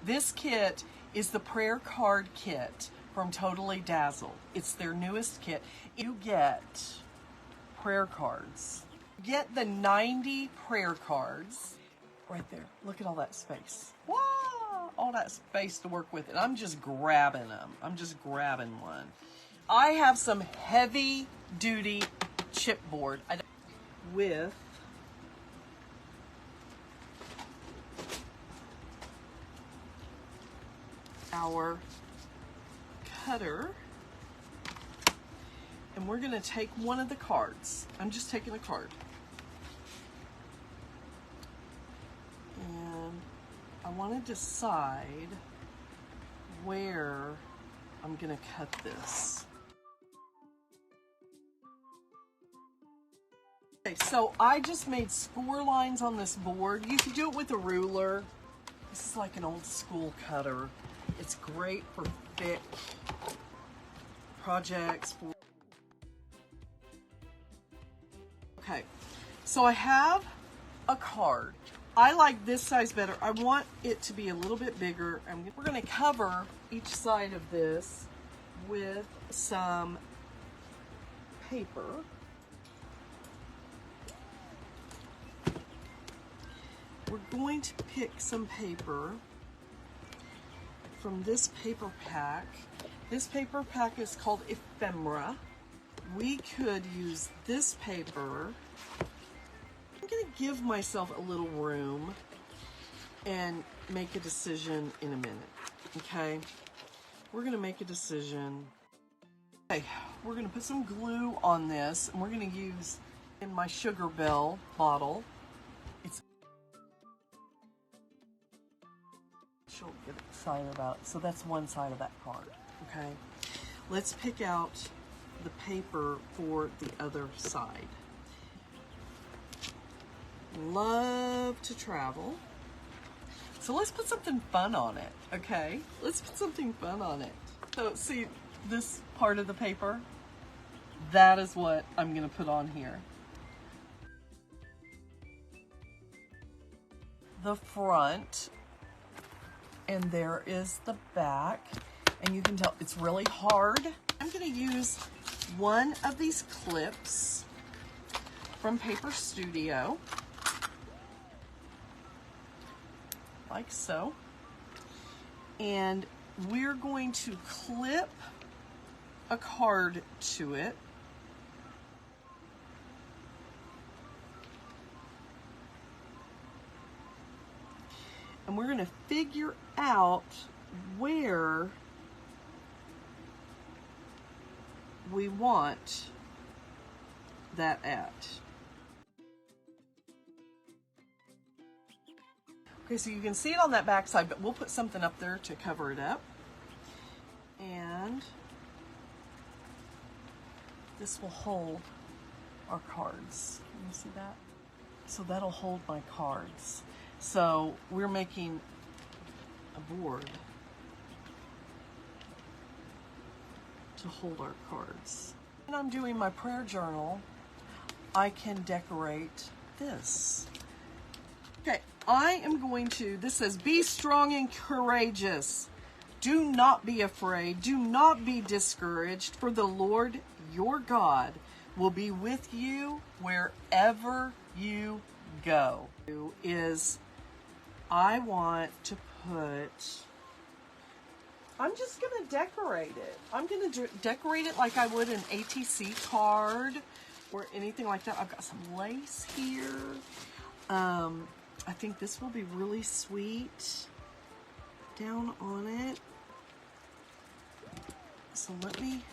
This kit is the prayer card kit from Totally Dazzled. It's their newest kit. You get prayer cards. Get the 90 prayer cards right there. Look at all that space. Wow, all that space to work with. And I'm just grabbing them. I'm just grabbing one. I have some heavy duty chipboard with our cutter, and we're going to take one of the cards. I'm just taking a card, and I want to decide where I'm going to cut this. Okay, so I just made score lines on this board. You can do it with a ruler. This is like an old school cutter. It's great for thick projects. Okay, so I have a card. I like this size better. I want it to be a little bit bigger. And we're going to cover each side of this with some paper. We're going to pick some paper from this paper pack. This paper pack is called Ephemera. We could use this paper. I'm going to give myself a little room and make a decision in a minute. Okay, we're going to make a decision. Okay, we're going to put some glue on this, and we're going to use in my Sugar Bell bottle. She'll get excited about it. So that's one side of that card. Okay, let's pick out the paper for the other side. Love to travel. So let's put something fun on it. Okay, let's put something fun on it. So see this part of the paper? That is what I'm going to put on here. The front. And there is the back, and you can tell it's really hard. I'm going to use one of these clips from Paper Studio, like so, and we're going to clip a card to it. And we're going to figure out where we want that at. Okay, so you can see it on that back side, but we'll put something up there to cover it up. And this will hold our cards. Can you see that? So that'll hold my cards. So we're making a board to hold our cards. When I'm doing my prayer journal, I can decorate this. Okay, I am going to, this says, be strong and courageous. Do not be afraid. Do not be discouraged, for the Lord your God will be with you wherever you go. I want to put, I'm just going to decorate it. I'm going to decorate it like I would an ATC card or anything like that. I've got some lace here. I think this will be really sweet down on it. So let me,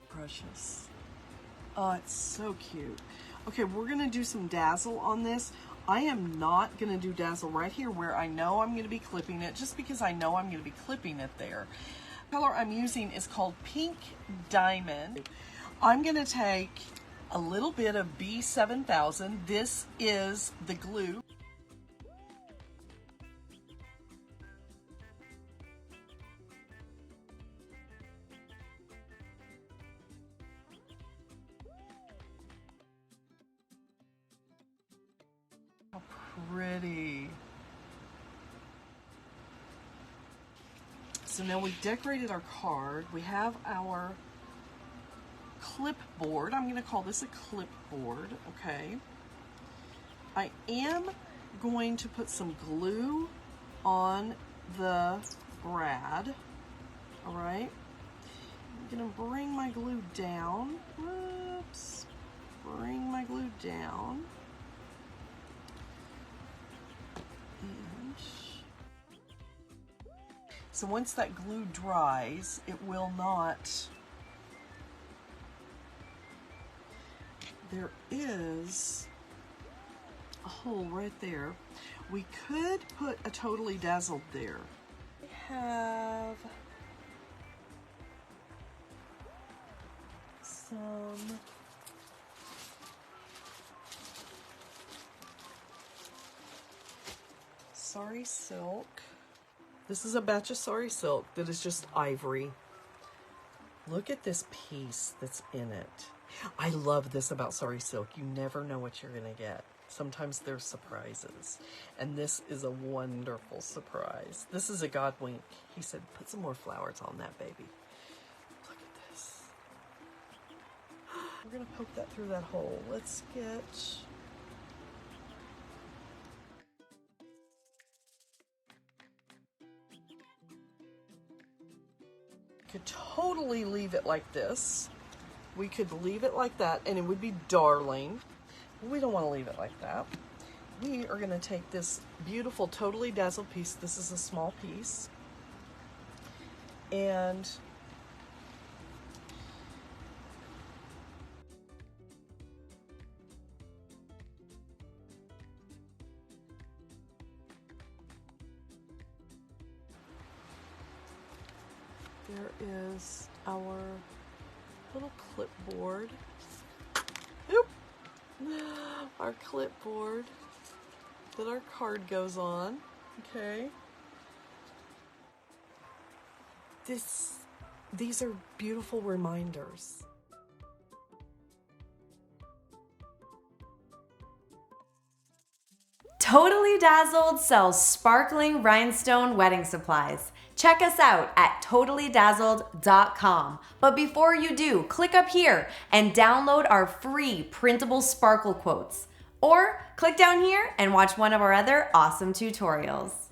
precious. Oh, it's so cute. Okay, we're going to do some dazzle on this. I am not going to do dazzle right here where I know I'm going to be clipping it, just because I know I'm going to be clipping it there. The color I'm using is called Pink Diamond. I'm going to take a little bit of B7000. This is the glue. pretty. So now we've decorated our card. We have our clipboard. I'm going to call this a clipboard, okay? I am going to put some glue on the brad, all right? I'm going to bring my glue down. Whoops. Bring my glue down. So once that glue dries, it will not. There is a hole right there. We could put a Totally Dazzled there. We have some sari silk. This is a batch of sari silk that is just ivory. Look at this piece that's in it. I love this about sari silk. You never know what you're gonna get. Sometimes there's surprises. And this is a wonderful surprise. This is a God wink. He said, put some more flowers on that baby. Look at this. We're gonna poke that through that hole. Let's get... Could totally leave it like this. We could leave it like that and it would be darling. We don't want to leave it like that. We are going to take this beautiful Totally Dazzled piece. This is a small piece. And there is our little clipboard. Oop. Our clipboard that our card goes on. Okay. These are beautiful reminders. Totally Dazzled sells sparkling rhinestone wedding supplies. Check us out at totallydazzled.com. But before you do, click up here and download our free Printable Sparkle Quotes. Or click down here and watch one of our other awesome tutorials.